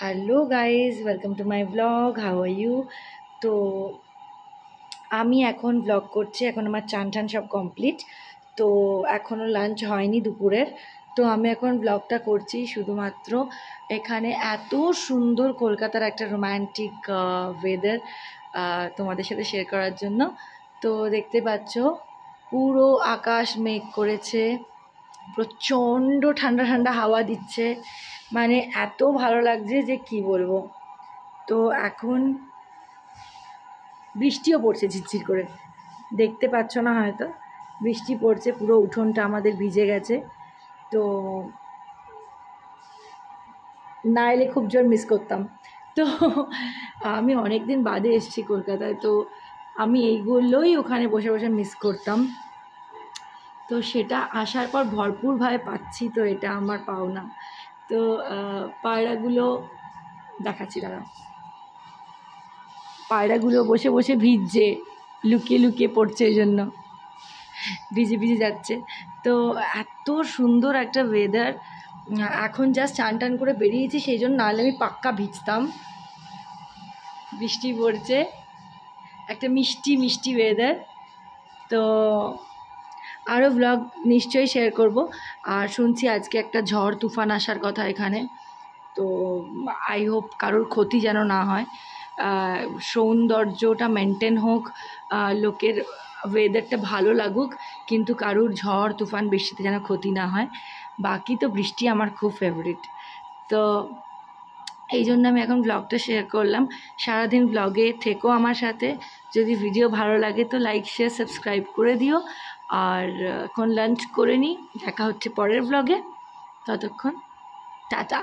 Hello guys, welcome to my blog. How are you? তো আমি এখন ব্লগ করছি। এখন আমার চান টান সব কমপ্লিট। তো এখনও লাঞ্চ হয়নি দুপুরের। তো আমি এখন ব্লগটা করছি শুধুমাত্র এখানে এত সুন্দর কলকাতার একটা রোম্যান্টিক ওয়েদার তোমাদের সাথে শেয়ার করার জন্য। তো দেখতে পাচ্ছ পুরো আকাশ মেঘ করেছে, প্রচণ্ড ঠান্ডা ঠান্ডা হাওয়া দিচ্ছে, মানে এত ভালো লাগছে যে কি বলবো। তো এখন বৃষ্টিও পড়ছে ঝিরঝির করে, দেখতে পাচ্ছ না হয়তো, বৃষ্টি পড়ছে, পুরো উঠোনটা আমাদের ভিজে গেছে। তো না এলে খুব জোর মিস করতাম। তো আমি অনেক দিন বাদে এসেছি কলকাতায়, তো আমি এইগুলোই ওখানে বসে বসে মিস করতাম। তো সেটা আসার পর ভরপুরভাবে পাচ্ছি, তো এটা আমার পাওনা। তো পায়রাগুলো দেখাচ্ছি, দাঁড়াও। পায়রাগুলো বসে বসে ভিজছে, লুকিয়ে লুকিয়ে পড়ছে, এই জন্য ভিজে ভিজে যাচ্ছে। তো এত সুন্দর একটা ওয়েদার। এখন জাস্ট চান টান করে বেরিয়েছি, সেই জন্য, নাহলে আমি পাক্কা ভিজতাম। বৃষ্টি পড়ছে, একটা মিষ্টি মিষ্টি ওয়েদার। তো আরও ব্লগ নিশ্চয়ই শেয়ার করব। আর শুনছি আজকে একটা ঝড় তুফান আসার কথা এখানে। তো আই হোপ কারোর ক্ষতি যেন না হয়, সৌন্দর্যটা মেনটেন হোক, লোকের ওয়েদারটা ভালো লাগুক, কিন্তু কারোর ঝড় তুফান বৃষ্টিতে যেন ক্ষতি না হয়। বাকি তো বৃষ্টি আমার খুব ফেভারিট। তো এই জন্য আমি এখন ব্লগটা শেয়ার করলাম। সারাদিন ব্লগে থেকো আমার সাথে। যদি ভিডিও ভালো লাগে তো লাইক শেয়ার সাবস্ক্রাইব করে দিও। আর এখন লাঞ্চ করে নিই, দেখা হচ্ছে পরের ব্লগে। ততক্ষণ টাটা।